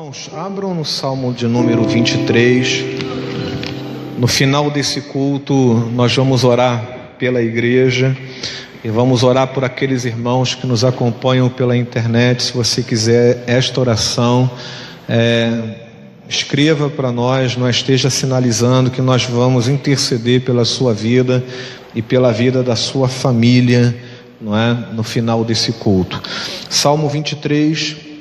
Irmãos, abram no Salmo de número 23. No final desse culto, nós vamos orar pela igreja e vamos orar por aqueles irmãos que nos acompanham pela internet. Se você quiser esta oração, escreva para nós, não esteja sinalizando que nós vamos interceder pela sua vida e pela vida da sua família, não é? No final desse culto. Salmo 23.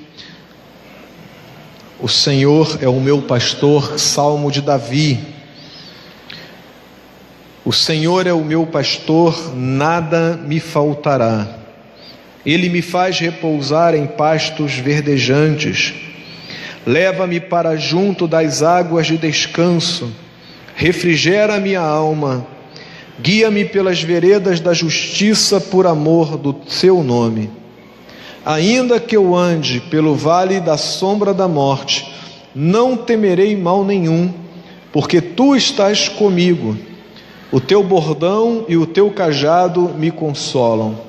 O Senhor é o meu pastor, Salmo de Davi. O Senhor é o meu pastor, nada me faltará. Ele me faz repousar em pastos verdejantes. Leva-me para junto das águas de descanso. Refrigera minha alma. Guia-me pelas veredas da justiça por amor do seu nome. Ainda que eu ande pelo vale da sombra da morte, não temerei mal nenhum, porque tu estás comigo. O teu bordão e o teu cajado me consolam.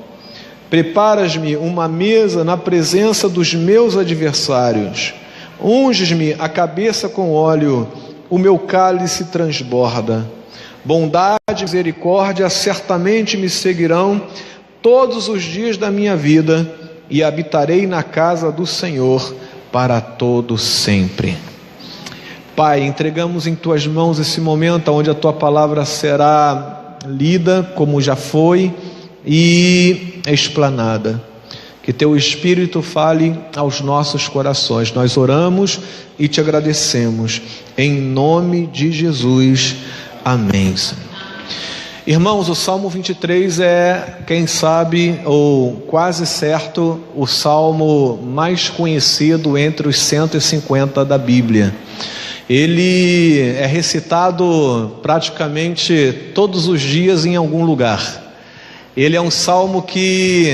Preparas-me uma mesa na presença dos meus adversários. Unges-me a cabeça com óleo, o meu cálice transborda. Bondade e misericórdia certamente me seguirão todos os dias da minha vida, e habitarei na casa do Senhor para todo sempre. Pai, entregamos em tuas mãos esse momento onde a tua palavra será lida como já foi e explanada. Que teu Espírito fale aos nossos corações. Nós oramos e te agradecemos em nome de Jesus. Amém, Senhor. Irmãos, o Salmo 23 é, quem sabe, ou quase certo, o salmo mais conhecido entre os 150 da Bíblia. Ele é recitado praticamente todos os dias em algum lugar. Ele é um salmo que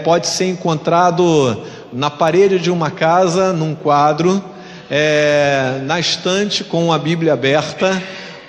pode ser encontrado na parede de uma casa, num quadro, na estante com a Bíblia aberta,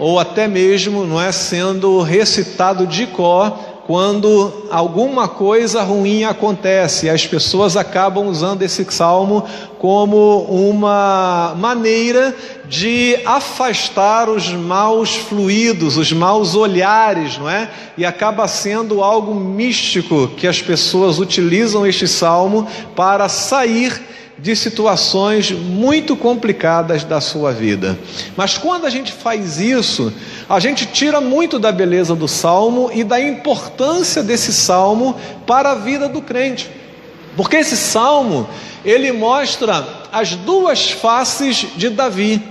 ou até mesmo, não é, sendo recitado de cor quando alguma coisa ruim acontece. E as pessoas acabam usando esse salmo como uma maneira de afastar os maus fluidos, os maus olhares, não é? E acaba sendo algo místico que as pessoas utilizam este salmo para sair de situações muito complicadas da sua vida. Mas quando a gente faz isso, a gente tira muito da beleza do salmo e da importância desse salmo para a vida do crente. Porque esse salmo, ele mostra as duas faces de Davi.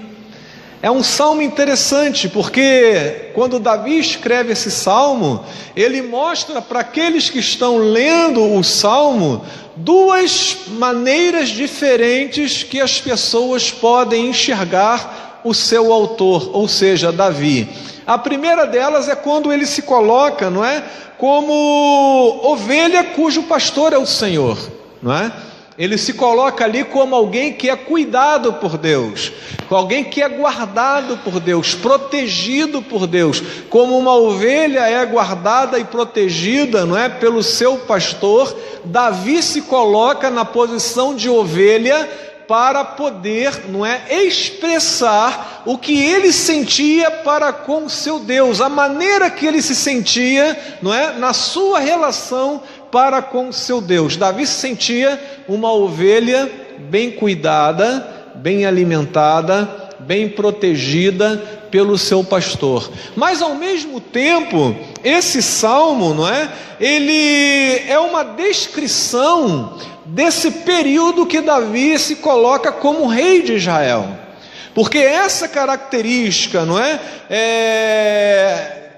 É um salmo interessante, porque quando Davi escreve esse salmo, ele mostra para aqueles que estão lendo o salmo duas maneiras diferentes que as pessoas podem enxergar o seu autor, ou seja, Davi. A primeira delas é quando ele se coloca, não é, como ovelha cujo pastor é o Senhor, não é? Ele se coloca ali como alguém que é cuidado por Deus, como alguém que é guardado por Deus, protegido por Deus, como uma ovelha é guardada e protegida, não é, pelo seu pastor. Davi se coloca na posição de ovelha para poder, não é, expressar o que ele sentia para com o seu Deus, a maneira que ele se sentia, não é, na sua relação para com o seu Deus. Davi se sentia uma ovelha bem cuidada, bem alimentada, bem protegida pelo seu pastor. Mas ao mesmo tempo, esse salmo, não é, ele é uma descrição desse período que Davi se coloca como rei de Israel. Porque essa característica, não é,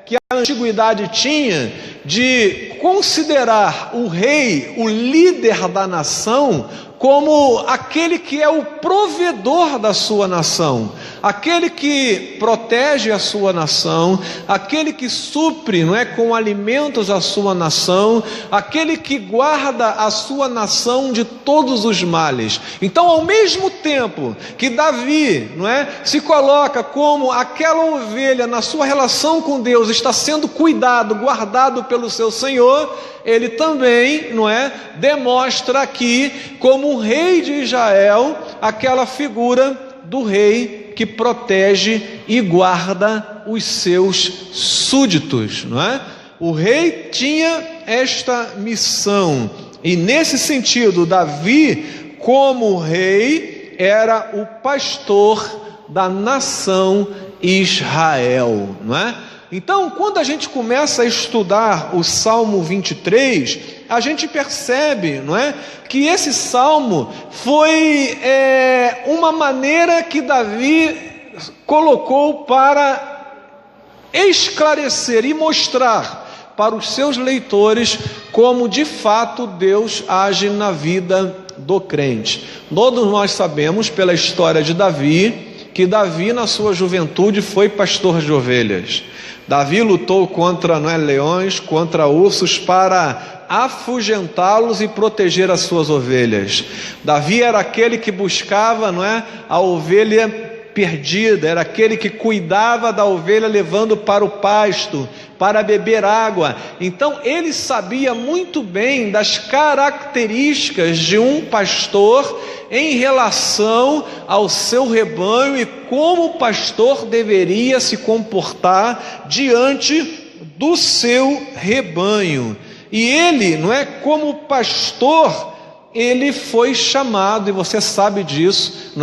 que a antiguidade tinha de considerar o rei, o líder da nação, como aquele que é o provedor da sua nação, aquele que protege a sua nação, aquele que supre, não é, com alimentos a sua nação, aquele que guarda a sua nação de todos os males. Então, ao mesmo tempo que Davi, não é, se coloca como aquela ovelha na sua relação com Deus, está sendo cuidado, guardado pelo seu Senhor, ele também, não é, demonstra aqui como um rei de Israel, aquela figura do rei que protege e guarda os seus súditos, não é? O rei tinha esta missão, e nesse sentido, Davi, como rei, era o pastor da nação Israel, não é? Então, quando a gente começa a estudar o Salmo 23, a gente percebe, não é, que esse salmo foi uma maneira que Davi colocou para esclarecer e mostrar para os seus leitores como de fato Deus age na vida do crente. Todos nós sabemos pela história de Davi, que Davi na sua juventude foi pastor de ovelhas. Davi lutou contra leões, contra ursos para afugentá-los e proteger as suas ovelhas. Davi era aquele que buscava, a ovelha perdida, era aquele que cuidava da ovelha levando para o pasto, para beber água. Então ele sabia muito bem das características de um pastor em relação ao seu rebanho e como o pastor deveria se comportar diante do seu rebanho. E ele, como pastor, ele foi chamado, e você sabe disso,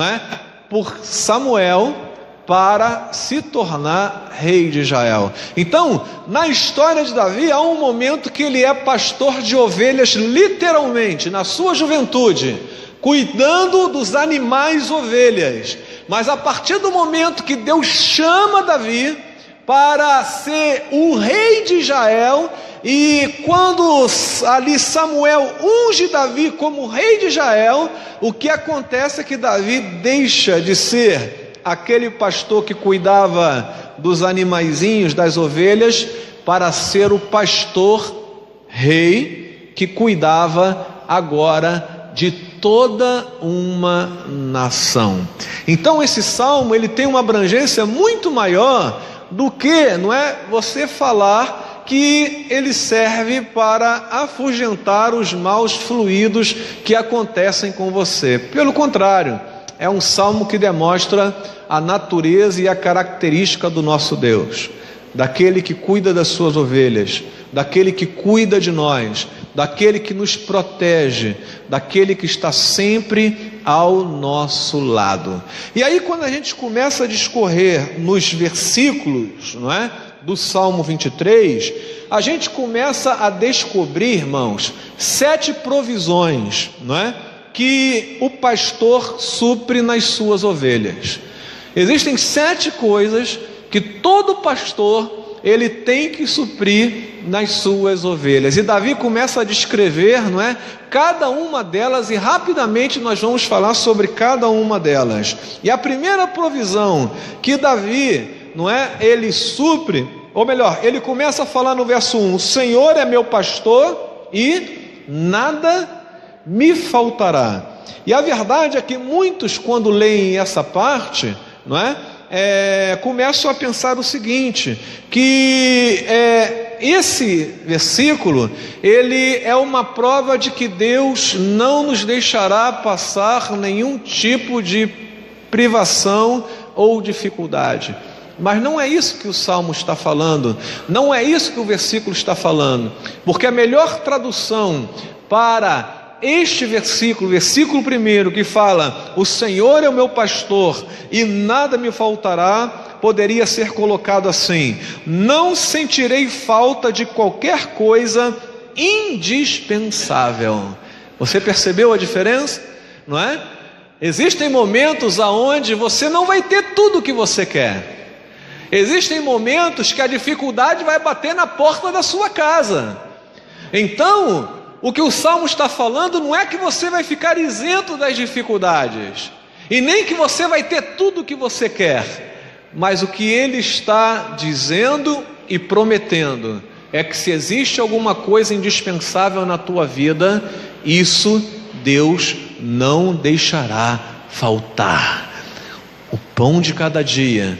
por Samuel para se tornar rei de Israel. Então, na história de Davi, há um momento que ele é pastor de ovelhas, literalmente, na sua juventude, cuidando dos animais ovelhas. Mas a partir do momento que Deus chama Davi para ser o rei de Israel, e quando ali Samuel unge Davi como rei de Israel, o que acontece é que Davi deixa de ser aquele pastor que cuidava dos animaizinhos, das ovelhas, para ser o pastor rei que cuidava agora de toda uma nação. Então esse salmo ele tem uma abrangência muito maior do que, você falar que ele serve para afugentar os maus fluidos que acontecem com você. Pelo contrário, é um salmo que demonstra a natureza e a característica do nosso Deus, daquele que cuida das suas ovelhas, daquele que cuida de nós, daquele que nos protege, daquele que está sempre ao nosso lado. E aí, quando a gente começa a discorrer nos versículos, do Salmo 23, a gente começa a descobrir, irmãos, 7 provisões, que o pastor supre nas suas ovelhas. Existem 7 coisas que todo pastor ele tem que suprir nas suas ovelhas. E Davi começa a descrever, cada uma delas, e rapidamente nós vamos falar sobre cada uma delas. E a primeira provisão que Davi, ele supre, ou melhor, ele começa a falar no verso 1: o Senhor é meu pastor e nada me faltará. E a verdade é que muitos, quando leem essa parte, começam a pensar o seguinte, que esse versículo, ele é uma prova de que Deus não nos deixará passar nenhum tipo de privação ou dificuldade. Mas não é isso que o Salmo está falando, não é isso que o versículo está falando, porque a melhor tradução para este versículo, versículo 1, que fala: o Senhor é o meu pastor e nada me faltará, poderia ser colocado assim: não sentirei falta de qualquer coisa indispensável. Você percebeu a diferença? Existem momentos aonde você não vai ter tudo o que você quer. Existem momentos que a dificuldade vai bater na porta da sua casa. Então, o que o Salmo está falando não é que você vai ficar isento das dificuldades, e nem que você vai ter tudo o que você quer, mas o que ele está dizendo e prometendo é que se existe alguma coisa indispensável na tua vida, isso Deus não deixará faltar. O pão de cada dia,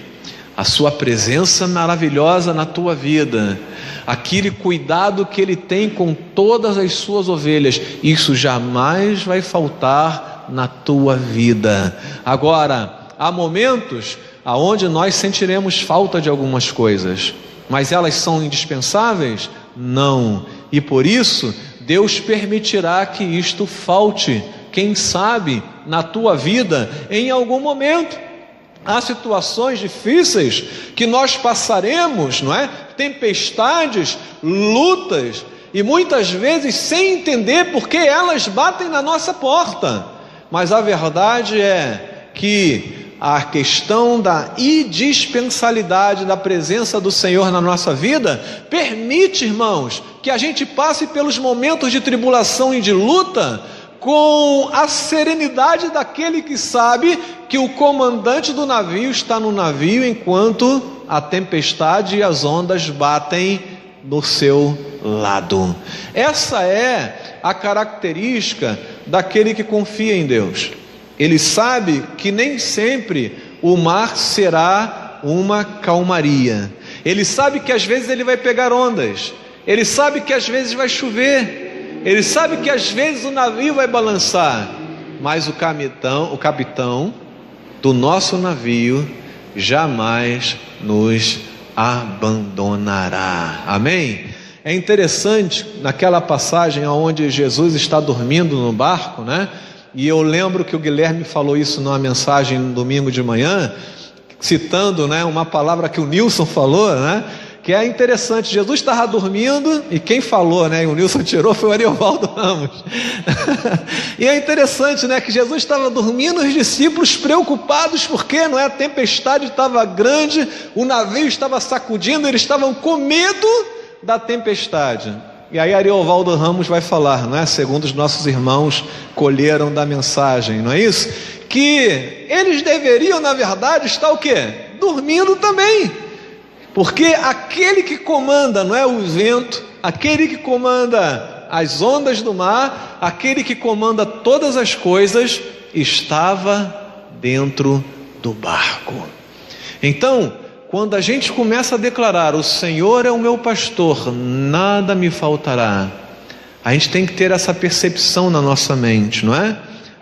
a sua presença maravilhosa na tua vida, aquele cuidado que ele tem com todas as suas ovelhas, isso jamais vai faltar na tua vida. Agora, há momentos aonde nós sentiremos falta de algumas coisas, mas elas são indispensáveis? Não. E por isso, Deus permitirá que isto falte, quem sabe, na tua vida em algum momento. Há situações difíceis que nós passaremos, não é? Tempestades, lutas, e muitas vezes sem entender porque elas batem na nossa porta. Mas a verdade é que a questão da indispensalidade da presença do Senhor na nossa vida permite, irmãos, que a gente passe pelos momentos de tribulação e de luta com a serenidade daquele que sabe que o comandante do navio está no navio enquanto a tempestade e as ondas batem no seu lado. Essa é a característica daquele que confia em Deus. Ele sabe que nem sempre o mar será uma calmaria. Ele sabe que às vezes ele vai pegar ondas. Ele sabe que às vezes vai chover. Ele sabe que às vezes o navio vai balançar. Mas o capitão do nosso navio jamais nos abandonará. Amém? É interessante naquela passagem onde Jesus está dormindo no barco, né? E eu lembro que o Guilherme falou isso numa mensagem no domingo de manhã, citando, né, uma palavra que o Nilson falou, né, que é interessante. Jesus estava dormindo e quem falou, né, e o Nilson tirou, foi o Ariovaldo Ramos. E é interessante, né, que Jesus estava dormindo, os discípulos preocupados porque, não é, a tempestade estava grande, o navio estava sacudindo, eles estavam com medo da tempestade. E aí Ariovaldo Ramos vai falar, não é? Segundo os nossos irmãos colheram da mensagem, não é isso? Que eles deveriam, na verdade, estar o quê? Dormindo também. Porque aquele que comanda, não é, o vento, aquele que comanda as ondas do mar, aquele que comanda todas as coisas, estava dentro do barco. Então, quando a gente começa a declarar, o Senhor é o meu pastor, nada me faltará, a gente tem que ter essa percepção na nossa mente, não é?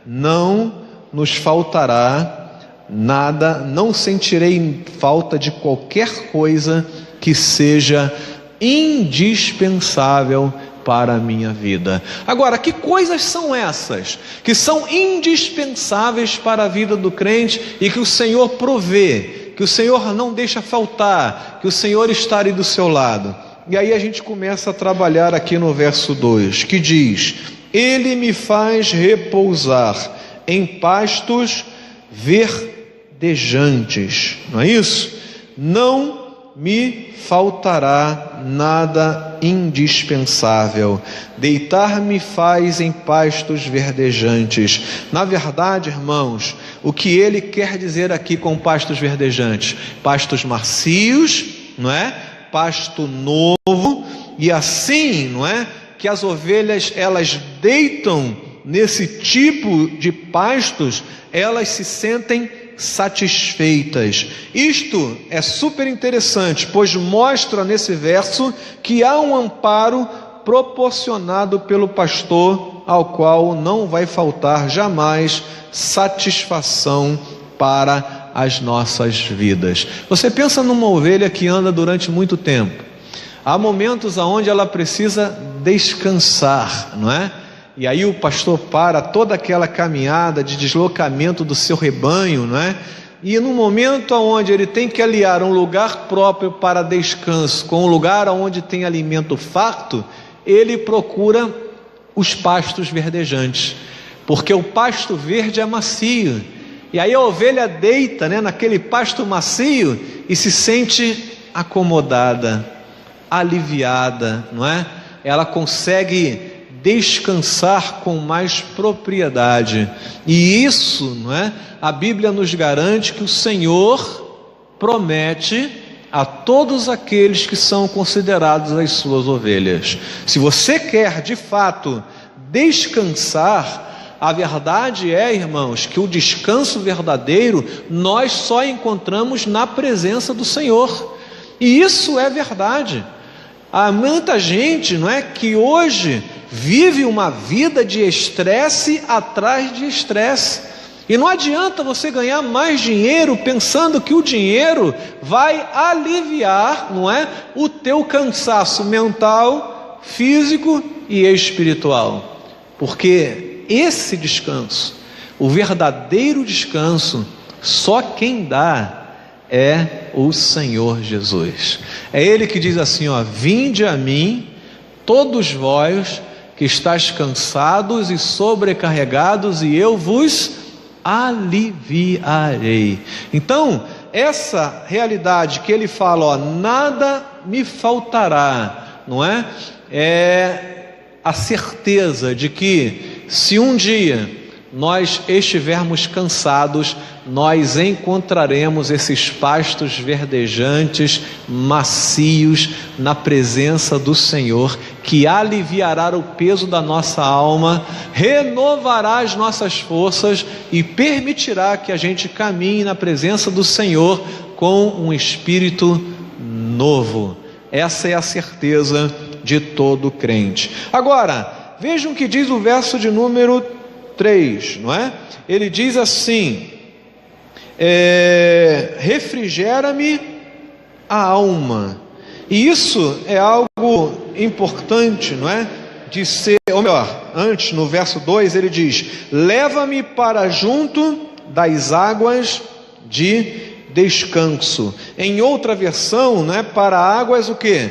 Não nos faltará nada, não sentirei falta de qualquer coisa que seja indispensável para a minha vida. Agora, que coisas são essas que são indispensáveis para a vida do crente e que o Senhor provê, que o Senhor não deixa faltar, que o Senhor está ali do seu lado? E aí a gente começa a trabalhar aqui no verso 2, que diz: Ele me faz repousar em pastos verdejantes, não é isso? Não me faltará nada indispensável. Deitar-me faz em pastos verdejantes. Na verdade, irmãos, o que ele quer dizer aqui com pastos verdejantes? Pastos macios, não é? Pasto novo, e assim, não é? Que as ovelhas, elas deitam nesse tipo de pastos, elas se sentem satisfeitas. Isto é super interessante, pois mostra nesse verso que há um amparo proporcionado pelo pastor, ao qual não vai faltar jamais satisfação para as nossas vidas. Você pensa numa ovelha que anda durante muito tempo. Há momentos onde ela precisa descansar, não é? E aí o pastor para toda aquela caminhada de deslocamento do seu rebanho, não é? E no momento onde ele tem que aliar um lugar próprio para descanso com um lugar onde tem alimento farto, ele procura os pastos verdejantes, porque o pasto verde é macio. E aí a ovelha deita, né, naquele pasto macio e se sente acomodada, aliviada, não é? Ela consegue descansar com mais propriedade. E isso, não é? A Bíblia nos garante que o Senhor promete a todos aqueles que são considerados as suas ovelhas. Se você quer de fato descansar, a verdade é, irmãos, que o descanso verdadeiro nós só encontramos na presença do Senhor. E isso é verdade. Há muita gente, não é, que hoje vive uma vida de estresse atrás de estresse. E não adianta você ganhar mais dinheiro pensando que o dinheiro vai aliviar, não é, o teu cansaço mental, físico e espiritual. Porque esse descanso, o verdadeiro descanso, só quem dá é o Senhor Jesus. É Ele que diz assim, ó: vinde a mim, todos vós que estáis cansados e sobrecarregados, e eu vos aliviarei. Então, essa realidade que ele fala, ó, nada me faltará, não é? É a certeza de que se um dia nós estivermos cansados, nós encontraremos esses pastos verdejantes, macios, na presença do Senhor, que aliviará o peso da nossa alma, renovará as nossas forças e permitirá que a gente caminhe na presença do Senhor com um espírito novo. Essa é a certeza de todo crente. Agora, vejam o que diz o verso de número 3, não é? Ele diz assim: refrigera-me a alma. E isso é algo importante, não é? De ser, ou melhor, antes no verso 2 ele diz: leva-me para junto das águas de descanso. Em outra versão, né, para águas o quê?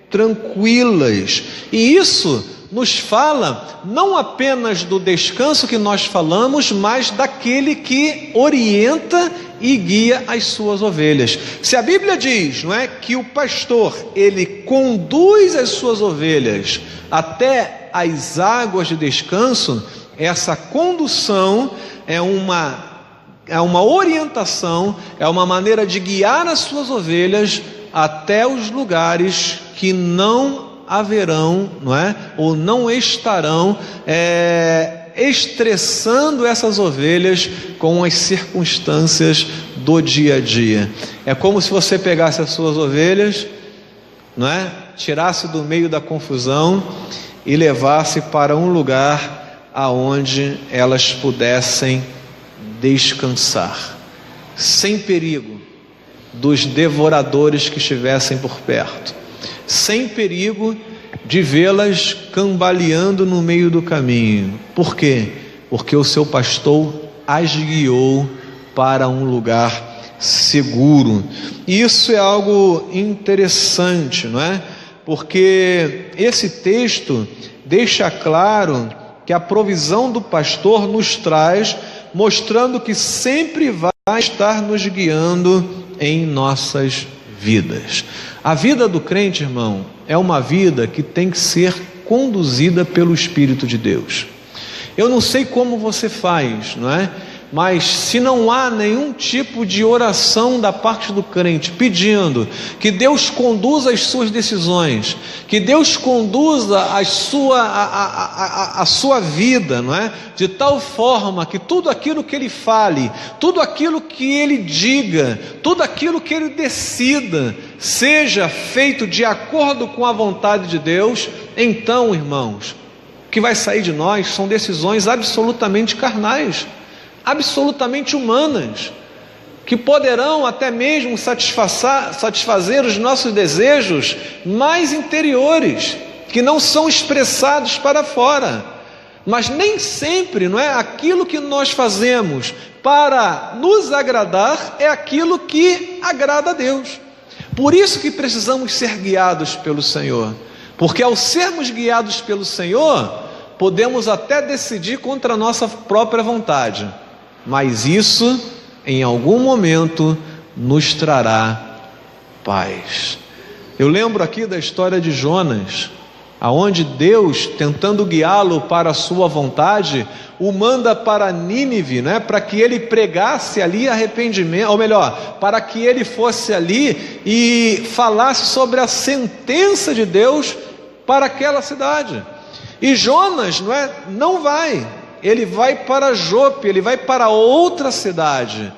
Tranquilas. E isso nos fala não apenas do descanso que nós falamos, mas daquele que orienta e guia as suas ovelhas. Se a Bíblia diz, não é, que o pastor, ele conduz as suas ovelhas até as águas de descanso, essa condução é uma orientação, é uma maneira de guiar as suas ovelhas até os lugares que não haverão, não é? Ou não estarão estressando essas ovelhas com as circunstâncias do dia a dia. É como se você pegasse as suas ovelhas, não é? Tirasse do meio da confusão e levasse para um lugar aonde elas pudessem descansar, sem perigo dos devoradores que estivessem por perto, sem perigo de vê-las cambaleando no meio do caminho. Por quê? Porque o seu pastor as guiou para um lugar seguro. E isso é algo interessante, não é? Porque esse texto deixa claro que a provisão do pastor nos traz, mostrando que sempre vai estar nos guiando em nossas vidas. A vida do crente, irmão, é uma vida que tem que ser conduzida pelo Espírito de Deus. Eu não sei como você faz, não é? Mas se não há nenhum tipo de oração da parte do crente pedindo que Deus conduza as suas decisões, que Deus conduza a sua vida, não é? De tal forma que tudo aquilo que Ele fale, tudo aquilo que Ele diga, tudo aquilo que Ele decida, seja feito de acordo com a vontade de Deus, então, irmãos, o que vai sair de nós são decisões absolutamente carnais, absolutamente humanas, que poderão até mesmo satisfazer os nossos desejos mais interiores, que não são expressados para fora. Mas nem sempre, não é, aquilo que nós fazemos para nos agradar é aquilo que agrada a Deus. Por isso que precisamos ser guiados pelo Senhor, porque ao sermos guiados pelo Senhor, podemos até decidir contra a nossa própria vontade, mas isso em algum momento nos trará paz. Eu lembro aqui da história de Jonas, aonde Deus, tentando guiá-lo para a sua vontade, o manda para Nínive, né, para que ele pregasse ali arrependimento, ou melhor, para que ele fosse ali e falasse sobre a sentença de Deus para aquela cidade. E Jonas, não vai. Ele vai para Jope, ele vai para outra cidade,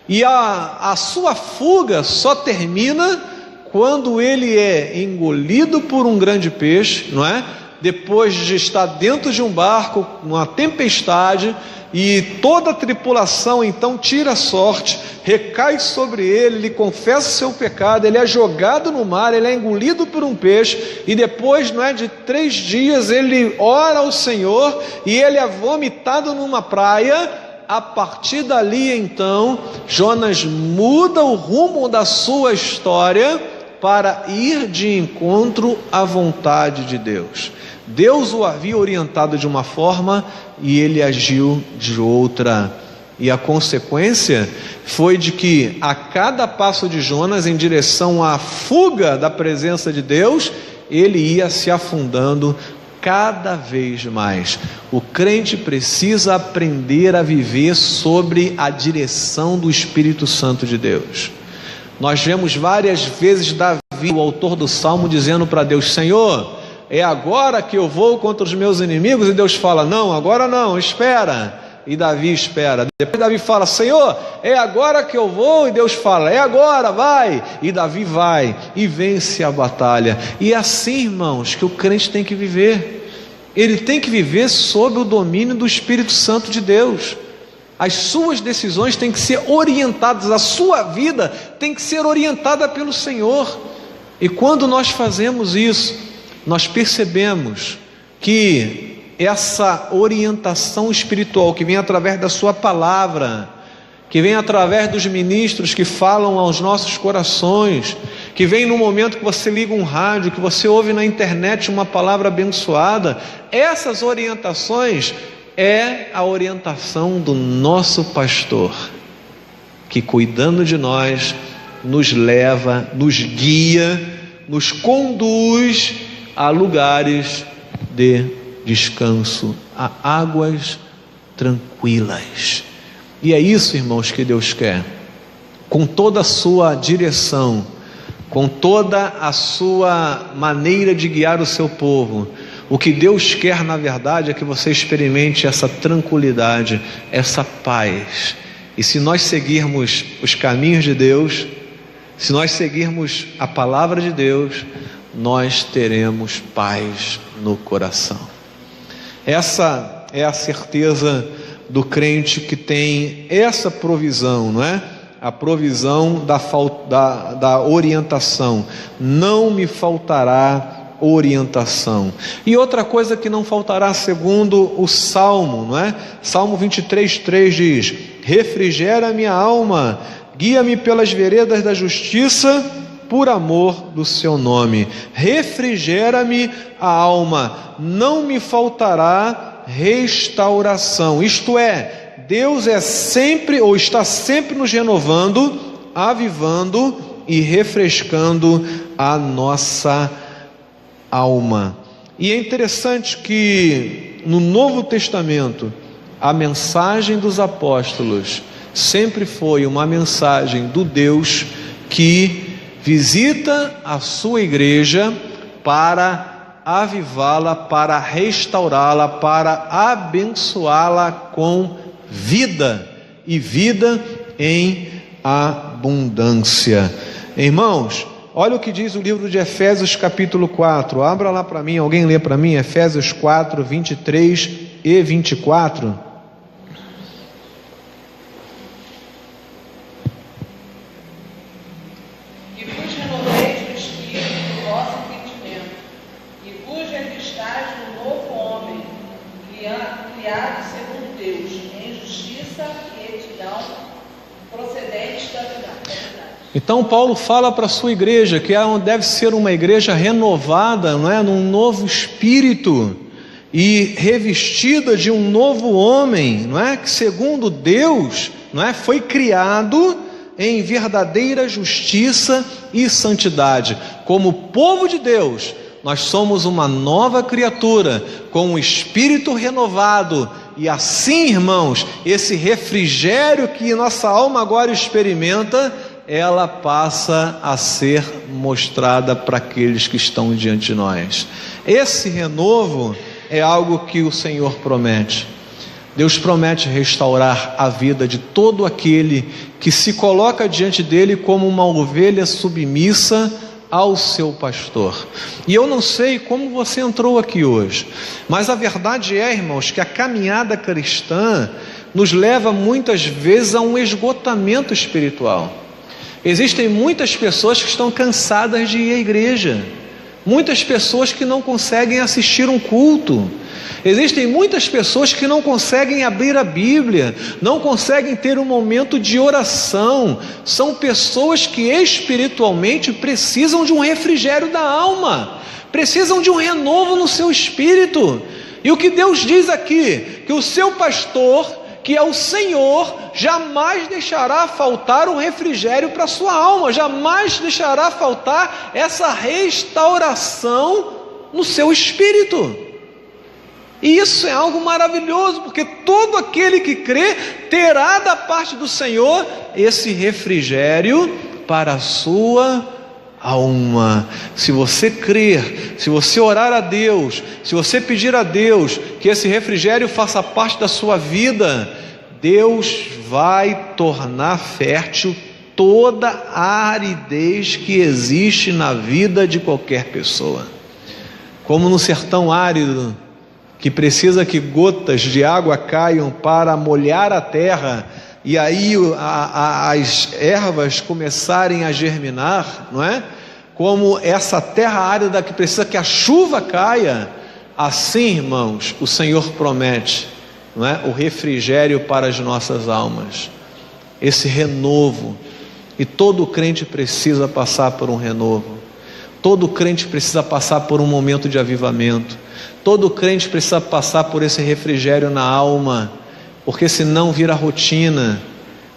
e a sua fuga só termina quando ele é engolido por um grande peixe, não é? depois de estar dentro de um barco, numa tempestade, e toda a tripulação então tira a sorte, recai sobre ele, ele confessa o seu pecado, ele é jogado no mar, ele é engolido por um peixe, e depois, de 3 dias, ele ora ao Senhor, e ele é vomitado numa praia. A partir dali então, Jonas muda o rumo da sua história para ir de encontro à vontade de Deus. Deus o havia orientado de uma forma e ele agiu de outra. E a consequência foi de que a cada passo de Jonas em direção à fuga da presença de Deus, ele ia se afundando cada vez mais. O crente precisa aprender a viver sobre a direção do Espírito Santo de Deus. Nós vemos várias vezes Davi, o autor do Salmo, dizendo para Deus: Senhor, é agora que eu vou contra os meus inimigos? E Deus fala: não, agora não, espera. E Davi espera. Depois Davi fala: Senhor, é agora que eu vou? E Deus fala: é agora, vai. E Davi vai e vence a batalha. E é assim, irmãos, que o crente tem que viver. Ele tem que viver sob o domínio do Espírito Santo de Deus. As suas decisões têm que ser orientadas, a sua vida tem que ser orientada pelo Senhor. E quando nós fazemos isso, nós percebemos que essa orientação espiritual que vem através da sua palavra, que vem através dos ministros que falam aos nossos corações, que vem no momento que você liga um rádio, que você ouve na internet uma palavra abençoada, essas orientações é a orientação do nosso pastor, que cuidando de nós, nos leva, nos guia, nos conduz a lugares de descanso, a águas tranquilas. E é isso, irmãos, que Deus quer. Com toda a sua direção, com toda a sua maneira de guiar o seu povo, o que Deus quer, na verdade, é que você experimente essa tranquilidade, essa paz. E se nós seguirmos os caminhos de Deus, se nós seguirmos a palavra de Deus, nós teremos paz no coração. Essa é a certeza do crente que tem essa provisão, não é? A provisão da orientação. Não me faltará orientação. E outra coisa que não faltará, segundo o Salmo, não é? Salmo 23:3 diz: refrigera minha alma, guia-me pelas veredas da justiça, por amor do seu nome. Refrigera-me a alma, não me faltará restauração. Isto é, Deus é sempre, ou está sempre nos renovando, avivando e refrescando a nossa alma. E é interessante que no Novo Testamento a mensagem dos apóstolos sempre foi uma mensagem do Deus que visita a sua igreja para avivá-la, para restaurá-la, para abençoá-la com vida, e vida em abundância. Irmãos, olha o que diz o livro de Efésios capítulo 4, abra lá para mim, alguém lê para mim, Efésios 4, 23 e 24. Então Paulo fala para a sua igreja que deve ser uma igreja renovada, não é? Num novo espírito e revestida de um novo homem, não é? Que segundo Deus, não é? Foi criado em verdadeira justiça e santidade. Como povo de Deus, nós somos uma nova criatura com um espírito renovado. E assim, irmãos, esse refrigério que nossa alma agora experimenta, ela passa a ser mostrada para aqueles que estão diante de nós. Esse renovo é algo que o Senhor promete. Deus promete restaurar a vida de todo aquele que se coloca diante dele como uma ovelha submissa ao seu pastor. E eu não sei como você entrou aqui hoje, mas a verdade é, irmãos, que a caminhada cristã nos leva muitas vezes a um esgotamento espiritual. Existem muitas pessoas que estão cansadas de ir à igreja, muitas pessoas que não conseguem assistir um culto, existem muitas pessoas que não conseguem abrir a Bíblia, não conseguem ter um momento de oração. São pessoas que espiritualmente precisam de um refrigério da alma, precisam de um renovo no seu espírito. E o que Deus diz aqui, que o seu pastor, que é o Senhor, jamais deixará faltar um refrigério para a sua alma, jamais deixará faltar essa restauração no seu espírito. E isso é algo maravilhoso, porque todo aquele que crê terá da parte do Senhor esse refrigério para a sua alma. Se você crer, se você orar a Deus, se você pedir a Deus que esse refrigério faça parte da sua vida, Deus vai tornar fértil toda a aridez que existe na vida de qualquer pessoa. Como no sertão árido, que precisa que gotas de água caiam para molhar a terra, e aí as ervas começarem a germinar, não é? Como essa terra árida que precisa que a chuva caia, assim, irmãos, o Senhor promete, não é? O refrigério para as nossas almas, esse renovo. E todo crente precisa passar por um renovo, todo crente precisa passar por um momento de avivamento, todo crente precisa passar por esse refrigério na alma, porque senão vira rotina,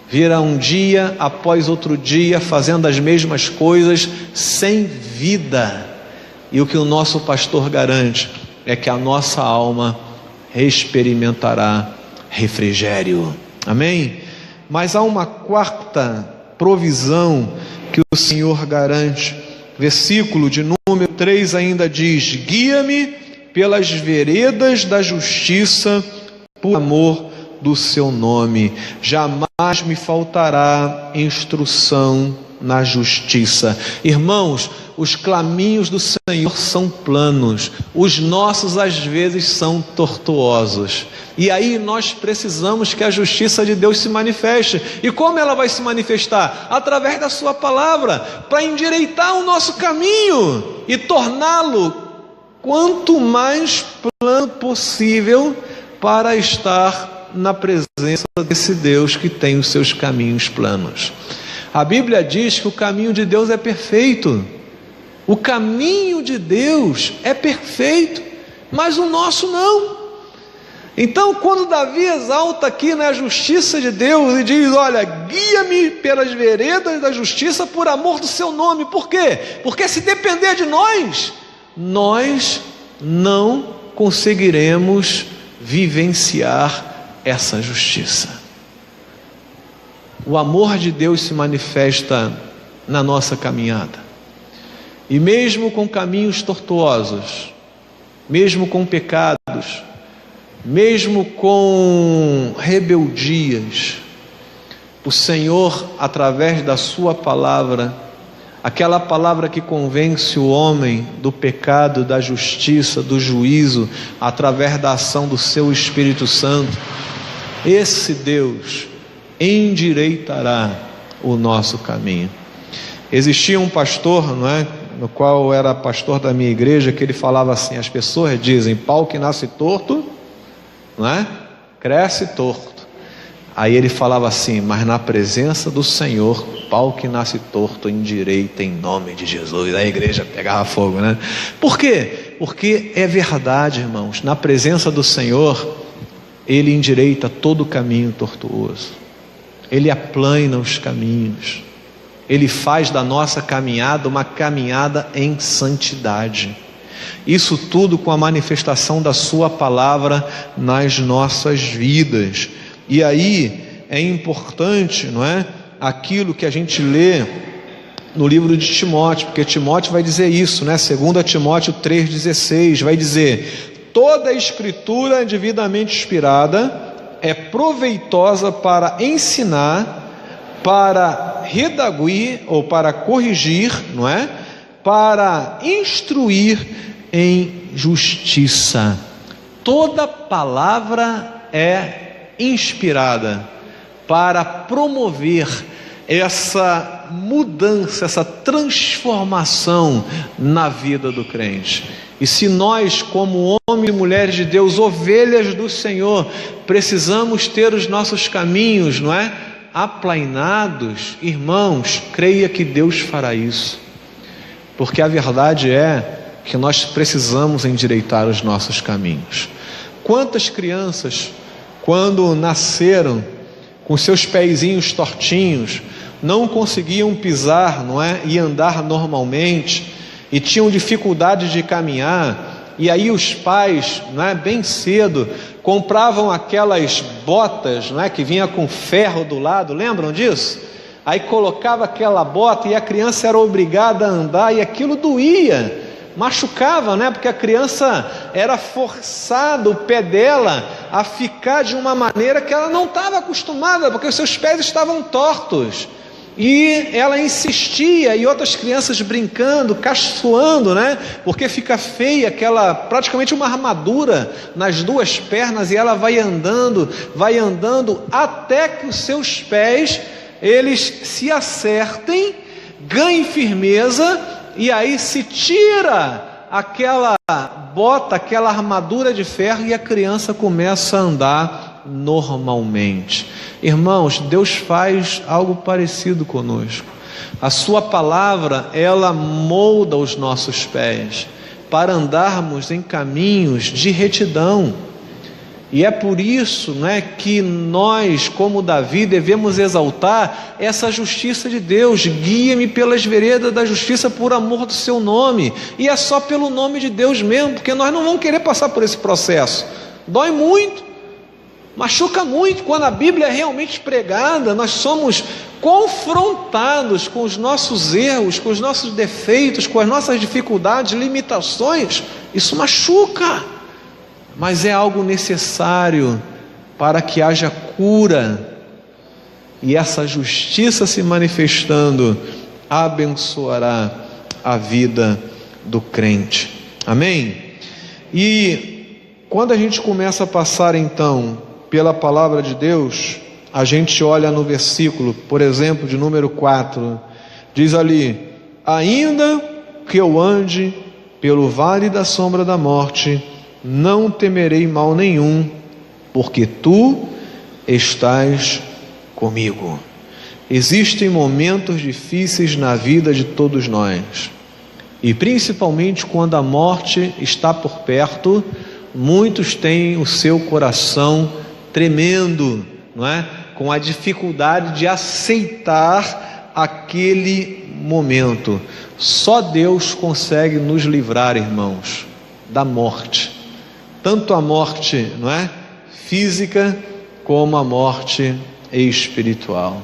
vira um dia após outro dia fazendo as mesmas coisas sem vida. E o que o nosso pastor garante é que a nossa alma experimentará refrigério. Amém? Mas há uma quarta provisão que o Senhor garante. Versículo de número 3 ainda diz: guia-me pelas veredas da justiça, por amor do seu nome. Jamais me faltará instrução na justiça. Irmãos, os caminhos do Senhor são planos, os nossos às vezes são tortuosos, e aí nós precisamos que a justiça de Deus se manifeste. E como ela vai se manifestar? Através da sua palavra, para endireitar o nosso caminho e torná-lo quanto mais plano possível, para estar na presença desse Deus que tem os seus caminhos planos. A Bíblia diz que o caminho de Deus é perfeito. O caminho de Deus é perfeito, mas o nosso não. Então, quando Davi exalta aqui na justiça de Deus e diz: olha, guia-me pelas veredas da justiça por amor do seu nome. Por quê? Porque se depender de nós, nós não conseguiremos vivenciar essa justiça. O amor de Deus se manifesta na nossa caminhada, e mesmo com caminhos tortuosos, mesmo com pecados, mesmo com rebeldias, o Senhor, através da sua palavra, aquela palavra que convence o homem do pecado, da justiça, do juízo, através da ação do seu Espírito Santo, esse Deus endireitará o nosso caminho. Existia um pastor, não é? No qual era pastor da minha igreja, que ele falava assim: as pessoas dizem, pau que nasce torto, não é? Cresce torto. Aí ele falava assim: mas na presença do Senhor, pau que nasce torto endireita em nome de Jesus. A igreja pegava fogo, né? Por quê? Porque é verdade, irmãos, na presença do Senhor, Ele endireita todo o caminho tortuoso, Ele aplana os caminhos, Ele faz da nossa caminhada uma caminhada em santidade. Isso tudo com a manifestação da sua palavra nas nossas vidas. E aí é importante, não é? Aquilo que a gente lê no livro de Timóteo, porque Timóteo vai dizer isso, né? 2 Timóteo 3,16 vai dizer: toda a escritura devidamente inspirada é proveitosa para ensinar, para redaguir ou para corrigir, não é? para instruir em justiça. Toda palavra é inspirada para promover essa mudança, essa transformação na vida do crente. E se nós, como homens e mulheres de Deus, ovelhas do Senhor, precisamos ter os nossos caminhos, não é? Aplainados, irmãos, creia que Deus fará isso. Porque a verdade é que nós precisamos endireitar os nossos caminhos. Quantas crianças, quando nasceram com seus pezinhos tortinhos, não conseguiam pisar, não é? E andar normalmente, e tinham dificuldade de caminhar, e aí os pais, não é? Bem cedo, compravam aquelas botas, não é? Que vinha com ferro do lado, lembram disso? Aí colocava aquela bota e a criança era obrigada a andar, e aquilo doía, machucava, né? Porque a criança era forçada, o pé dela, a ficar de uma maneira que ela não estava acostumada, porque os seus pés estavam tortos. E ela insistia, e outras crianças brincando, caçoando, né? Porque fica feia aquela, praticamente uma armadura nas duas pernas, e ela vai andando, até que os seus pés, eles se acertem, ganhem firmeza, e aí se tira aquela bota, aquela armadura de ferro, e a criança começa a andar normalmente. Irmãos, Deus faz algo parecido conosco. A sua palavra, ela molda os nossos pés para andarmos em caminhos de retidão. E é por isso, né, que nós, como Davi, devemos exaltar essa justiça de Deus. Guia-me pelas veredas da justiça por amor do seu nome. E é só pelo nome de Deus mesmo, porque nós não vamos querer passar por esse processo. Dói muito, machuca muito. Quando a Bíblia é realmente pregada, nós somos confrontados com os nossos erros, com os nossos defeitos, com as nossas dificuldades, limitações. Isso machuca, mas é algo necessário para que haja cura, e essa justiça se manifestando abençoará a vida do crente. Amém? E quando a gente começa a passar então pela palavra de Deus, a gente olha no versículo, por exemplo, de número 4, diz ali: ainda que eu ande pelo vale da sombra da morte, não temerei mal nenhum, porque tu estás comigo. Existem momentos difíceis na vida de todos nós, e principalmente quando a morte está por perto, muitos têm o seu coração tremendo, não é? Com a dificuldade de aceitar aquele momento. Só Deus consegue nos livrar, irmãos, da morte. Tanto a morte, não é, física, como a morte espiritual.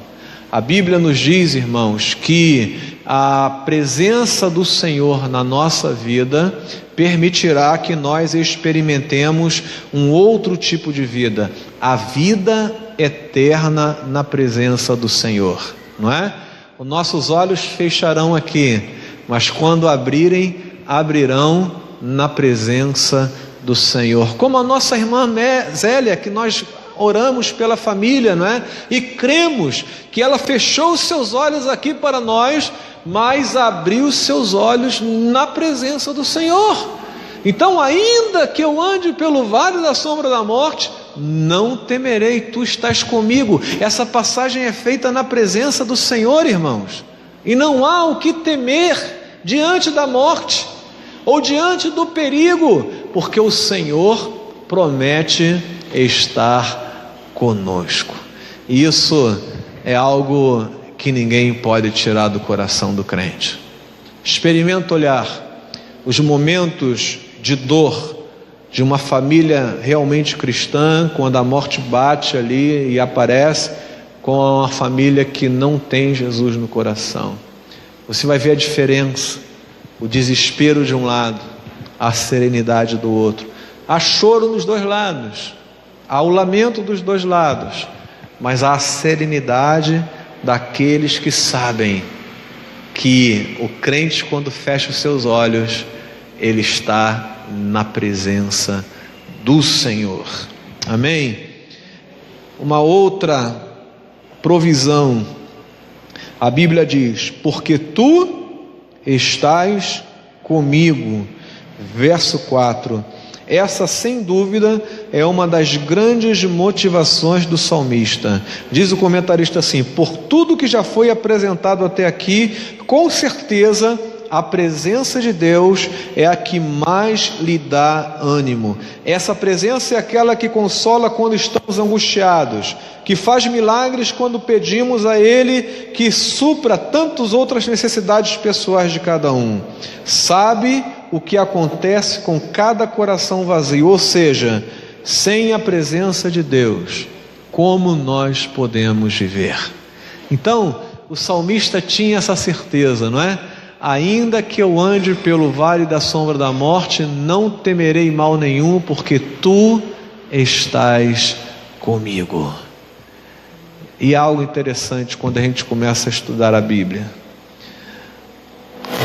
A Bíblia nos diz, irmãos, que a presença do Senhor na nossa vida permitirá que nós experimentemos um outro tipo de vida, a vida eterna na presença do Senhor, não é? Os nossos olhos fecharão aqui, mas quando abrirem, abrirão na presença do Senhor. Como a nossa irmã Zélia, que nós oramos pela família, não é? E cremos que ela fechou os seus olhos aqui para nós, mas abriu os seus olhos na presença do Senhor. Então, ainda que eu ande pelo vale da sombra da morte, não temerei, tu estás comigo. Essa passagem é feita na presença do Senhor, irmãos, e não há o que temer diante da morte ou diante do perigo, porque o Senhor promete estar conosco. Isso é algo que ninguém pode tirar do coração do crente. Experimenta olhar os momentos de dor de uma família realmente cristã, quando a morte bate ali e aparece, com uma família que não tem Jesus no coração. Você vai ver a diferença, o desespero de um lado, a serenidade do outro. Há choro nos dois lados, há o lamento dos dois lados, mas há a serenidade daqueles que sabem que o crente, quando fecha os seus olhos, ele está na presença do Senhor. Amém? Uma outra provisão, a Bíblia diz: porque tu estás comigo. Verso 4. Essa, sem dúvida, é uma das grandes motivações do salmista. Diz o comentarista assim: por tudo que já foi apresentado até aqui, com certeza a presença de Deus é a que mais lhe dá ânimo. Essa presença é aquela que consola quando estamos angustiados, que faz milagres quando pedimos a Ele que supra tantas outras necessidades pessoais de cada um. Sabe o que acontece com cada coração vazio, ou seja, sem a presença de Deus, como nós podemos viver? Então, o salmista tinha essa certeza, não é? Ainda que eu ande pelo vale da sombra da morte, não temerei mal nenhum, porque tu estás comigo. E algo interessante quando a gente começa a estudar a Bíblia: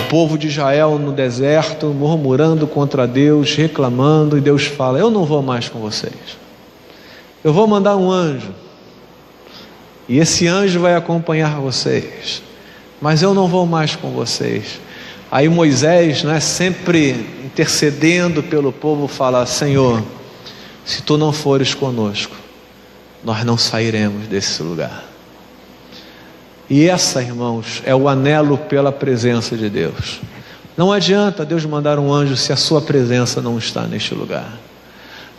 o povo de Israel no deserto, murmurando contra Deus, reclamando, e Deus fala: eu não vou mais com vocês, eu vou mandar um anjo, e esse anjo vai acompanhar vocês, mas eu não vou mais com vocês. Aí Moisés, sempre intercedendo pelo povo, fala: Senhor, se tu não fores conosco, nós não sairemos desse lugar. E essa, irmãos, é o anelo pela presença de Deus. Não adianta Deus mandar um anjo se a sua presença não está neste lugar.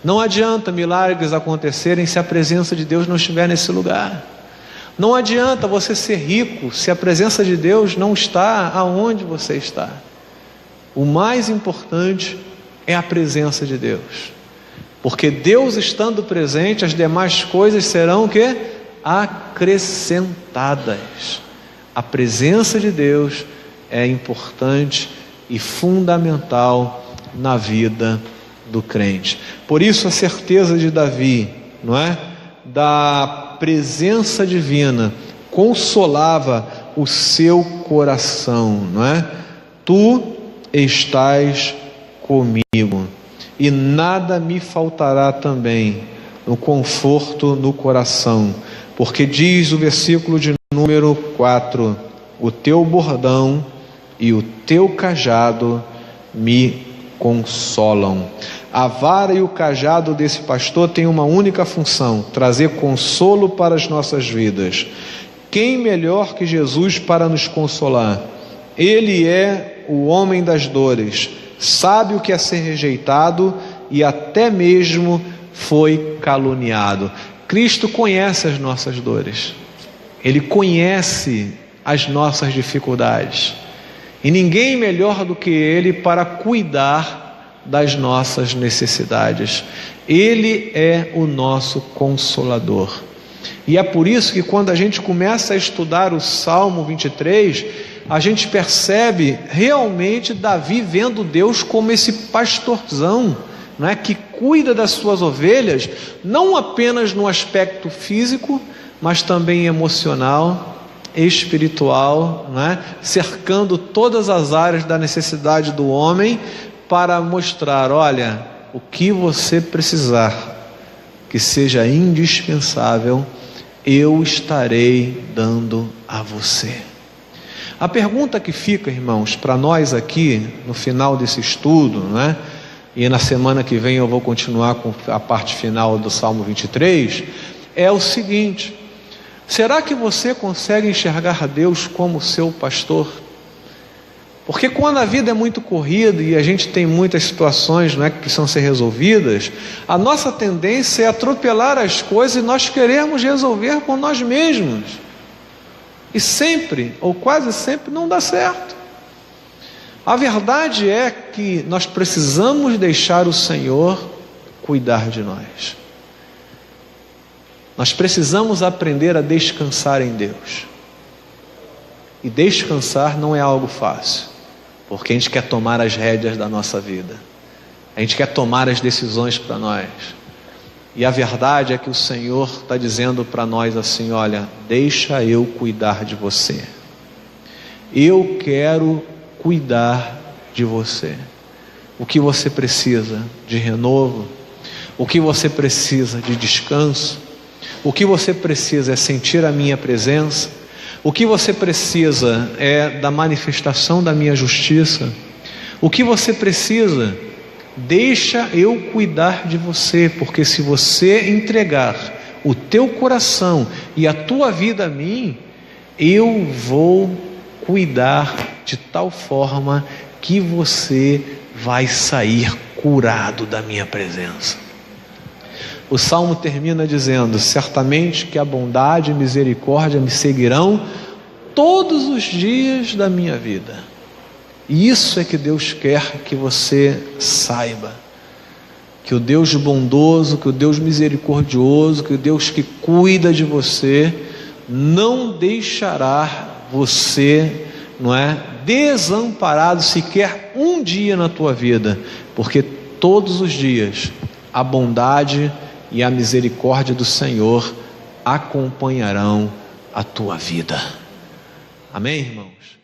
Não adianta milagres acontecerem se a presença de Deus não estiver nesse lugar. Não adianta você ser rico se a presença de Deus não está aonde você está. O mais importante é a presença de Deus, porque Deus estando presente, as demais coisas serão o quê? Acrescentadas. A presença de Deus é importante e fundamental na vida do crente. Por isso a certeza de Davi, não é? Da presença divina consolava o seu coração, não é? Tu estás comigo, e nada me faltará também no conforto no coração, porque diz o versículo de número 4: o teu bordão e o teu cajado me consolam. A vara e o cajado desse pastor têm uma única função: trazer consolo para as nossas vidas. Quem melhor que Jesus para nos consolar? Ele é o homem das dores, sabe o que é ser rejeitado e até mesmo foi caluniado. Cristo conhece as nossas dores, Ele conhece as nossas dificuldades, e ninguém melhor do que Ele para cuidar das nossas necessidades. Ele é o nosso consolador. E é por isso que quando a gente começa a estudar o Salmo 23, a gente percebe realmente Davi vendo Deus como esse pastorzão, não é? Que cuida das suas ovelhas, não apenas no aspecto físico, mas também emocional, espiritual, não é? Cercando todas as áreas da necessidade do homem, para mostrar: olha, o que você precisar, que seja indispensável, eu estarei dando a você. A pergunta que fica, irmãos, para nós aqui, no final desse estudo, né? E na semana que vem eu vou continuar com a parte final do Salmo 23, é o seguinte: será que você consegue enxergar Deus como seu pastor? Porque quando a vida é muito corrida e a gente tem muitas situações, não é, que precisam ser resolvidas, a nossa tendência é atropelar as coisas e nós queremos resolver por nós mesmos. E sempre, ou quase sempre, não dá certo. A verdade é que nós precisamos deixar o Senhor cuidar de nós. Nós precisamos aprender a descansar em Deus. E descansar não é algo fácil, porque a gente quer tomar as rédeas da nossa vida, a gente quer tomar as decisões para nós, e a verdade é que o Senhor está dizendo para nós assim: olha, deixa eu cuidar de você, eu quero cuidar de você. O que você precisa de renovo, o que você precisa de descanso, o que você precisa é sentir a minha presença, o que você precisa é da manifestação da minha justiça, o que você precisa, deixa eu cuidar de você, porque se você entregar o teu coração e a tua vida a mim, eu vou cuidar de tal forma que você vai sair curado da minha presença. O salmo termina dizendo: certamente que a bondade e misericórdia me seguirão todos os dias da minha vida. E isso é que Deus quer que você saiba, que o Deus bondoso, que o Deus misericordioso, que o Deus que cuida de você, não deixará você, desamparado sequer um dia na tua vida, porque todos os dias a bondade e a misericórdia do Senhor acompanharão a tua vida. Amém, irmãos?